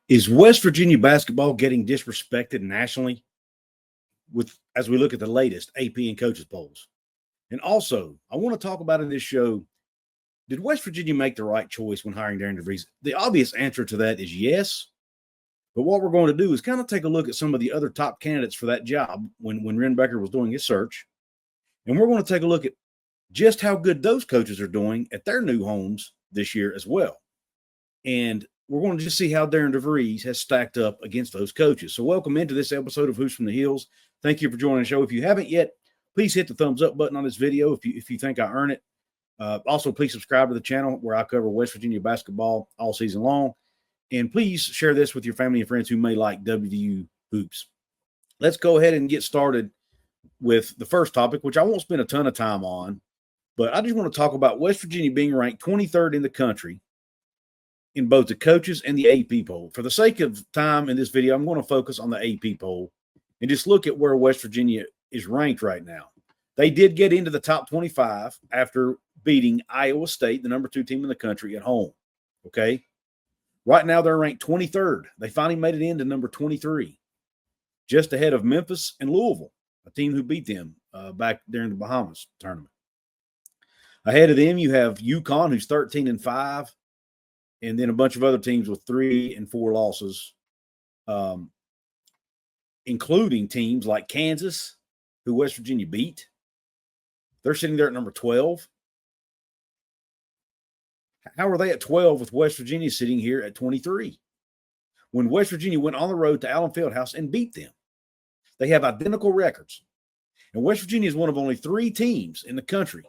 Is West Virginia basketball getting disrespected nationally as we look at the latest AP and coaches polls? And also, I want to talk about in this show, did West Virginia make the right choice when hiring Darian DeVries? The obvious answer to that is yes. But what we're going to do is kind of take a look at some of the other top candidates for that job when Renbecker was doing his search. And we're going to take a look at just how good those coaches are doing at their new homes this year as well. And we're going to just see how Darian DeVries has stacked up against those coaches. So welcome into this episode of Who's from the Hills. Thank you for joining the show. If you haven't yet, please hit the thumbs up button on this video if you think I earn it. Also, please subscribe to the channel where I cover West Virginia basketball all season long. And please share this with your family and friends who may like WVU hoops. Let's go ahead and get started with the first topic, which I won't spend a ton of time on, but I just want to talk about West Virginia being ranked 23rd in the country in both the coaches and the AP poll. For the sake of time in this video, I'm going to focus on the AP poll and just look at where West Virginia is ranked right now. They did get into the top 25 after beating Iowa State, the number 2 team in the country, at home. Okay. Right now, they're ranked 23rd. They finally made it into number 23, just ahead of Memphis and Louisville, a team who beat them back during the Bahamas tournament. Ahead of them, you have UConn, who's 13-5, and then a bunch of other teams with 3 and 4 losses, including teams like Kansas, who West Virginia beat. They're sitting there at number 12. How are they at 12 with West Virginia sitting here at 23? When West Virginia went on the road to Allen Fieldhouse and beat them. They have identical records. And West Virginia is one of only 3 teams in the country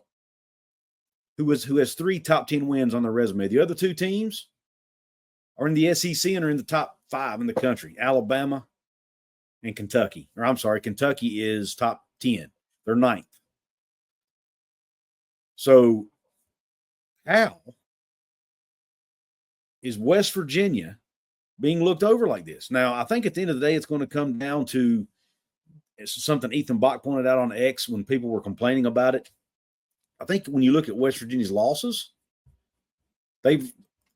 who has 3 top 10 wins on their resume. The other 2 teams are in the SEC and are in the top 5 in the country, Alabama and Kentucky. Or I'm sorry, Kentucky is top 10. They're 9th. So how is West Virginia being looked over like this? Now, I think at the end of the day, it's going to come down to something Ethan Bach pointed out on X when people were complaining about it. I think when you look at West Virginia's losses,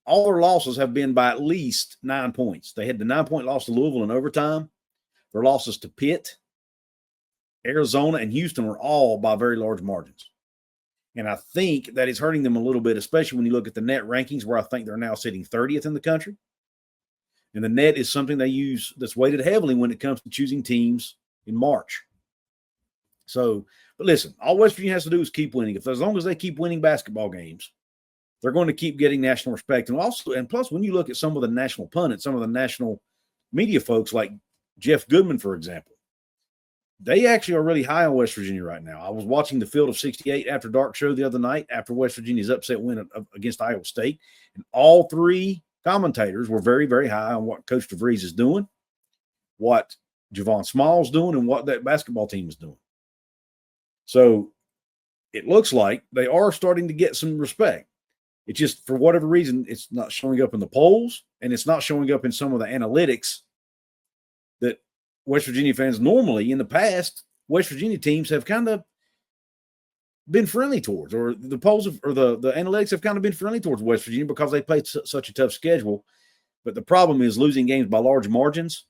all their losses have been by at least 9 points. They had the 9-point loss to Louisville in overtime. Their losses to Pitt, Arizona, and Houston were all by very large margins. And I think that is hurting them a little bit, especially when you look at the net rankings, where I think they're now sitting 30th in the country. And the net is something they use that's weighted heavily when it comes to choosing teams in March. So, but listen, all West Virginia has to do is keep winning. As long as they keep winning basketball games, they're going to keep getting national respect. And plus, when you look at some of the national pundits, some of the national media folks like Jeff Goodman, for example, they actually are really high on West Virginia right now. I was watching the Field of 68 After Dark show the other night after West Virginia's upset win against Iowa State. And all 3 commentators were very, very high on what Coach DeVries is doing, what Javon Small is doing, and what that basketball team is doing. So it looks like they are starting to get some respect. It's just, for whatever reason, it's not showing up in the polls, and it's not showing up in some of the analytics that West Virginia fans normally, in the past, West Virginia teams have kind of been friendly towards, or the polls or the analytics have kind of been friendly towards West Virginia because they played such a tough schedule. But the problem is losing games by large margins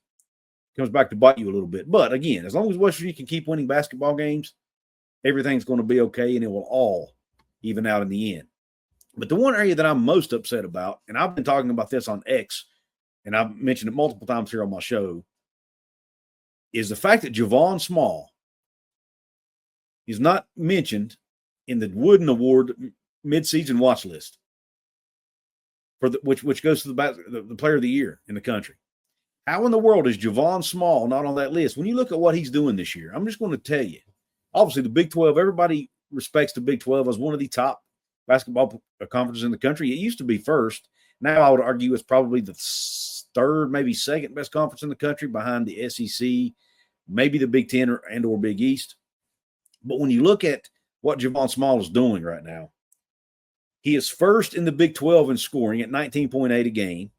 comes back to bite you a little bit. But again, as long as West Virginia can keep winning basketball games, everything's going to be okay, and it will all even out in the end. But the one area that I'm most upset about, and I've been talking about this on X, and I've mentioned it multiple times here on my show, is the fact that Javon Small is not mentioned in the Wooden Award midseason watch list, for which goes to the player of the year in the country. How in the world is Javon Small not on that list? When you look at what he's doing this year, I'm just going to tell you, obviously the Big 12, everybody respects the Big 12 as one of the top basketball conferences in the country. It used to be first. Now I would argue it's probably the 3rd, maybe 2nd best conference in the country behind the SEC, maybe the Big 10 or Big East. But when you look at what Javon Small is doing right now, he is 1st in the Big 12 in scoring at 19.8 a game.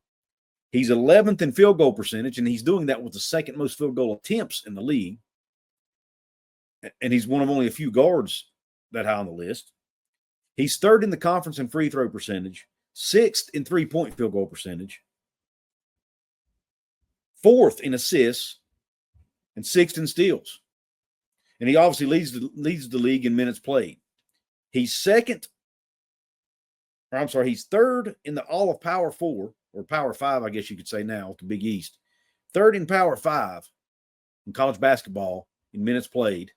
He's 11th in field goal percentage, and he's doing that with the 2nd most field goal attempts in the league. And he's one of only a few guards that high on the list. He's 3rd in the conference in free throw percentage, 6th in 3-point field goal percentage. 4th in assists, and 6th in steals. And he obviously leads the league in minutes played. He's 3rd in the all of Power 4, or Power 5, I guess you could say now, with the Big East. 3rd in Power 5 in college basketball in minutes played.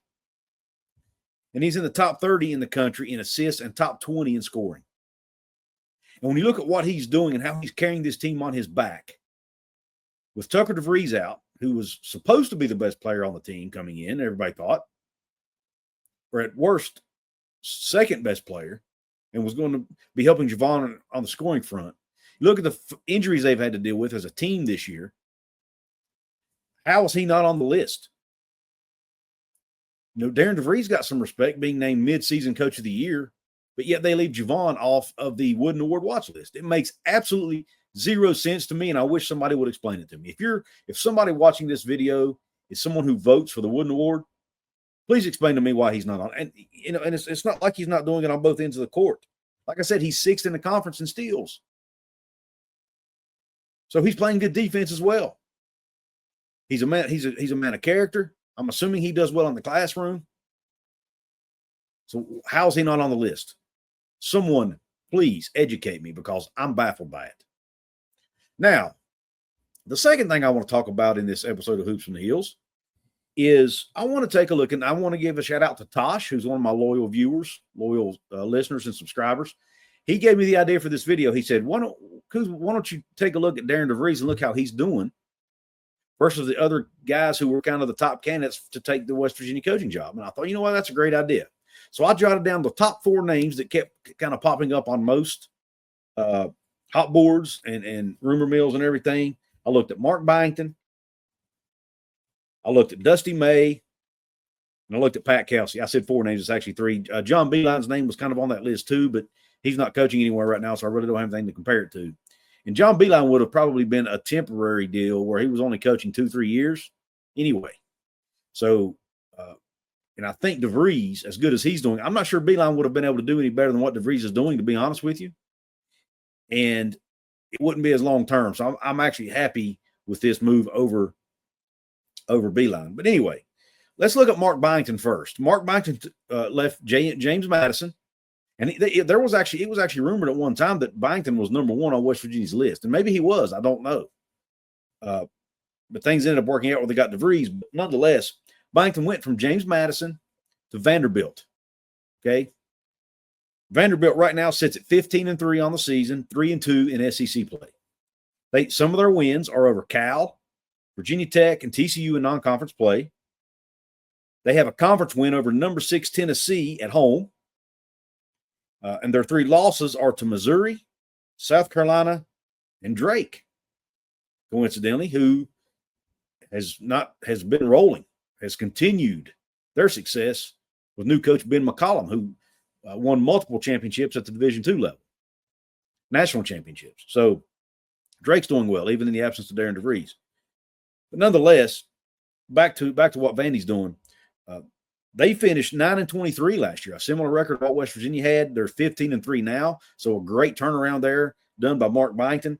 And he's in the top 30 in the country in assists and top 20 in scoring. And when you look at what he's doing and how he's carrying this team on his back, with Tucker DeVries out, who was supposed to be the best player on the team coming in, everybody thought, or at worst, 2nd best player, and was going to be helping Javon on the scoring front. You look at the injuries they've had to deal with as a team this year. How is he not on the list? Darian DeVries got some respect being named midseason coach of the year, but yet they leave Javon off of the Wooden Award watch list. It makes absolutely zero sense to me, and I wish somebody would explain it to me. If somebody watching this video is someone who votes for the Wooden Award, please explain to me why he's not on. And it's not like he's not doing it on both ends of the court. Like I said, he's 6th in the conference in steals. So he's playing good defense as well. He's a man of character. I'm assuming he does well in the classroom. So how's he not on the list? Someone please educate me, because I'm baffled by it. Now, the second thing I want to talk about in this episode of Hoops from the Hills is I want to take a look, and I want to give a shout out to Tosh, who's one of my loyal viewers, listeners and subscribers. He gave me the idea for this video. He said, why don't you take a look at Darian DeVries and look how he's doing versus the other guys who were kind of the top candidates to take the West Virginia coaching job. And I thought, you know what, that's a great idea. So I jotted down the top 4 names that kept kind of popping up on most hot boards and rumor mills and everything. I looked at Mark Byington. I looked at Dusty May. And I looked at Pat Kelsey. I said 4 names. It's actually 3. John Beeline's name was kind of on that list too, but he's not coaching anywhere right now, so I really don't have anything to compare it to. And John Beilein would have probably been a temporary deal where he was only coaching 2-3 years anyway. So, and I think DeVries, as good as he's doing, I'm not sure Beilein would have been able to do any better than what DeVries is doing, to be honest with you. And it wouldn't be as long term. So I'm actually happy with this move over Beilein. But anyway, let's look at Mark Byington first. Mark Byington left James Madison. And it was actually rumored at one time that Byington was number 1 on West Virginia's list. And maybe he was. I don't know. But things ended up working out where they got DeVries. But nonetheless, Byington went from James Madison to Vanderbilt. Okay. Vanderbilt right now sits at 15-3 on the season, 3-2 in SEC play. Some of their wins are over Cal, Virginia Tech, and TCU in non-conference play. They have a conference win over number 6 Tennessee at home. And their 3 losses are to Missouri, South Carolina, and Drake, coincidentally, who has been rolling, has continued their success with new coach Ben McCollum, who won multiple championships at the Division II level, national championships. So Drake's doing well, even in the absence of Darian DeVries. But nonetheless, back to what Vandy's doing. They finished 9-23 last year, a similar record to what West Virginia had. They're 15-3 now, so a great turnaround there done by Mark Byington.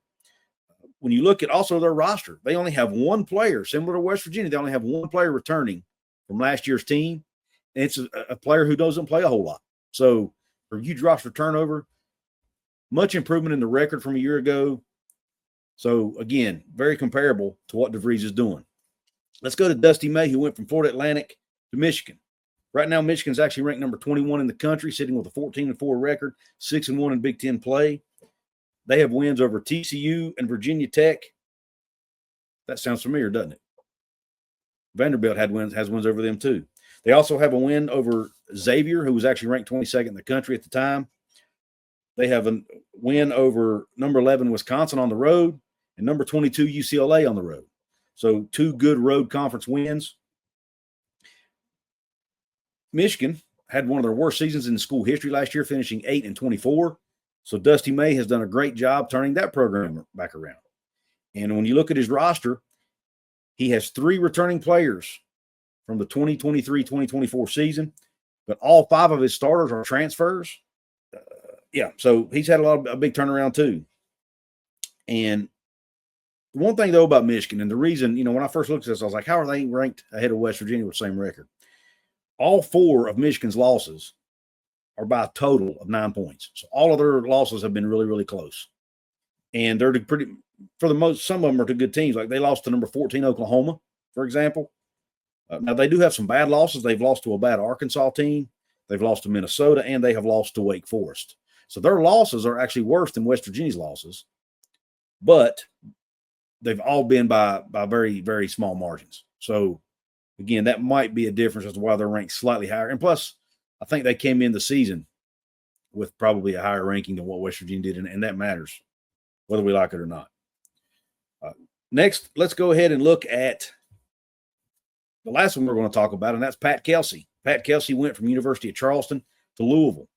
When you look at also their roster, they only have 1 player, similar to West Virginia. They only have 1 player returning from last year's team, and it's a player who doesn't play a whole lot. So for huge roster turnover, much improvement in the record from a year ago. So again, very comparable to what DeVries is doing. Let's go to Dusty May, who went from Florida Atlantic to Michigan. Right now, Michigan's actually ranked number 21 in the country, sitting with a 14-4 record, 6-1 in Big Ten play. They have wins over TCU and Virginia Tech. That sounds familiar, doesn't it? Vanderbilt has wins over them too. They also have a win over Xavier, who was actually ranked 22nd in the country at the time. They have a win over number 11 Wisconsin on the road and number 22 UCLA on the road. So 2 good road conference wins. Michigan had one of their worst seasons in school history last year, finishing 8-24. So Dusty May has done a great job turning that program back around. And when you look at his roster, he has 3 returning players from the 2023-2024 season, but all 5 of his starters are transfers. So he's had a big turnaround too. And one thing, though, about Michigan, and the reason, when I first looked at this, I was like, how are they ranked ahead of West Virginia with the same record? All 4 of Michigan's losses are by a total of 9 points. So all of their losses have been really, really close. And they're for the most, some of them are to good teams. Like they lost to number 14 Oklahoma, for example. Now, they do have some bad losses. They've lost to a bad Arkansas team. They've lost to Minnesota, and they have lost to Wake Forest. So their losses are actually worse than West Virginia's losses. But they've all been by very, very small margins. So, again, that might be a difference as to why they're ranked slightly higher. And plus, I think they came in the season with probably a higher ranking than what West Virginia did, and that matters, whether we like it or not. Next, let's go ahead and look at the last one we're going to talk about, and that's Pat Kelsey. Pat Kelsey went from University of Charleston to Louisville.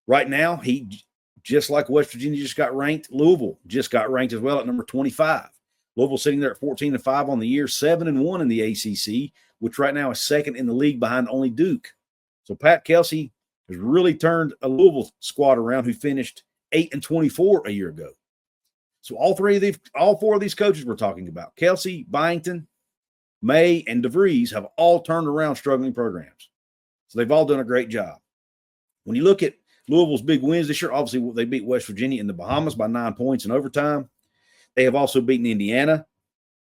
Right now, he, just like West Virginia just got ranked, Louisville just got ranked as well at number 25. Louisville sitting there at 14-5 on the year, 7-1 in the ACC, which right now is second in the league behind only Duke. So Pat Kelsey has really turned a Louisville squad around who finished 8-24 a year ago. So all 4 of these coaches we're talking about, Kelsey, Byington, May, and DeVries, have all turned around struggling programs. So they've all done a great job. When you look at Louisville's big wins this year, obviously they beat West Virginia in the Bahamas by 9 points in overtime. They have also beaten Indiana,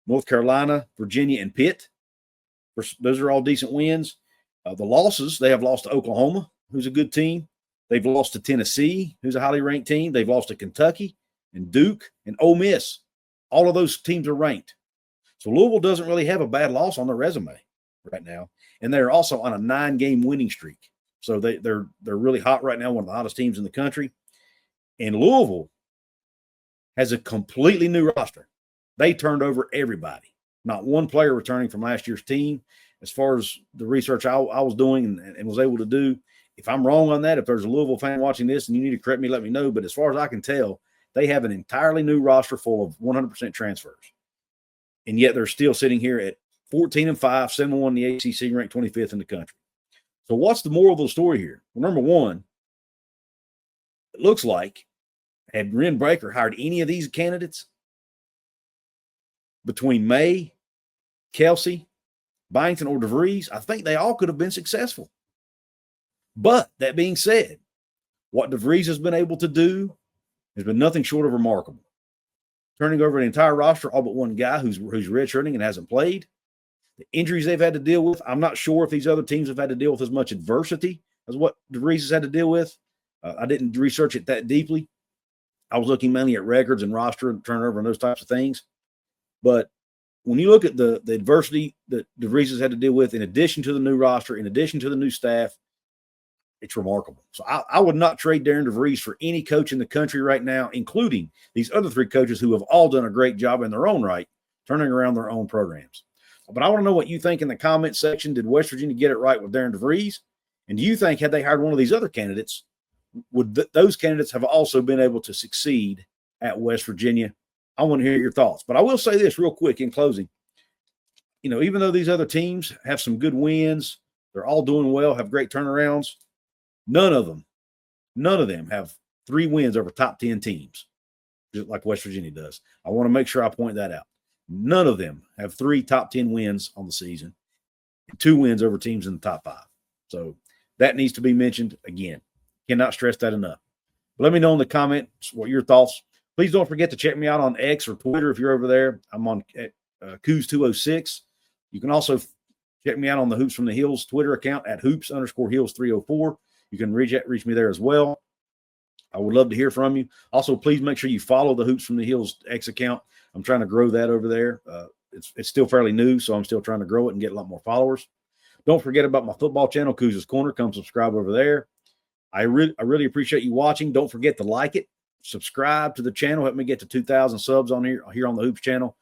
North Carolina, Virginia, and Pitt. Those are all decent wins. The losses, they have lost to Oklahoma, who's a good team. They've lost to Tennessee, who's a highly ranked team. They've lost to Kentucky and Duke and Ole Miss. All of those teams are ranked. So Louisville doesn't really have a bad loss on their resume right now. And they're also on a 9-game winning streak. So they're really hot right now, one of the hottest teams in the country. And Louisville has a completely new roster. They turned over everybody. Not one player returning from last year's team. As far as the research I was doing and was able to do, if I'm wrong on that, if there's a Louisville fan watching this and you need to correct me, let me know. But as far as I can tell, they have an entirely new roster full of 100% transfers. And yet they're still sitting here at 14-5, 7-1 in the ACC, ranked 25th in the country. So what's the moral of the story here? Well, number one, it looks like had Ren Baker hired any of these candidates between May, Kelsey, Byington, or DeVries, I think they all could have been successful. But that being said, what DeVries has been able to do has been nothing short of remarkable. Turning over an entire roster, all but one guy who's redshirting and hasn't played. The injuries they've had to deal with, I'm not sure if these other teams have had to deal with as much adversity as what DeVries has had to deal with. I didn't research it that deeply. I was looking mainly at records and roster and turnover and those types of things. But when you look at the adversity that DeVries has had to deal with, in addition to the new roster, in addition to the new staff, it's remarkable. So I would not trade Darian DeVries for any coach in the country right now, including these other 3 coaches who have all done a great job in their own right, turning around their own programs. But I want to know what you think in the comment section. Did West Virginia get it right with Darian DeVries? And do you think, had they hired one of these other candidates, would those candidates have also been able to succeed at West Virginia? I want to hear your thoughts. But I will say this real quick in closing. Even though these other teams have some good wins, they're all doing well, have great turnarounds, none of them have 3 wins over top 10 teams, just like West Virginia does. I want to make sure I point that out. None of them have 3 top 10 wins on the season and 2 wins over teams in the top 5. So that needs to be mentioned again. Cannot stress that enough. But let me know in the comments what your thoughts. Please don't forget to check me out on X or Twitter if you're over there. I'm on Couz206. You can also check me out on the Hoops from the Hills Twitter account at hoops_hills304. You can reach me there as well. I would love to hear from you. Also, please make sure you follow the Hoops from the Hills X account. I'm trying to grow that over there. It's still fairly new, so I'm still trying to grow it and get a lot more followers. Don't forget about my football channel, Couz's Corner. Come subscribe over there. I really appreciate you watching. Don't forget to like it, subscribe to the channel. Help me get to 2,000 subs on here on the Hoops channel.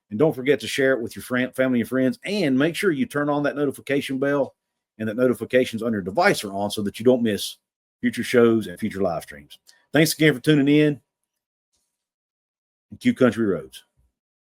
And don't forget to share it with your family and friends. And make sure you turn on that notification bell and that notifications on your device are on so that you don't miss future shows and future live streams. Thanks again for tuning in. And Q Country Roads.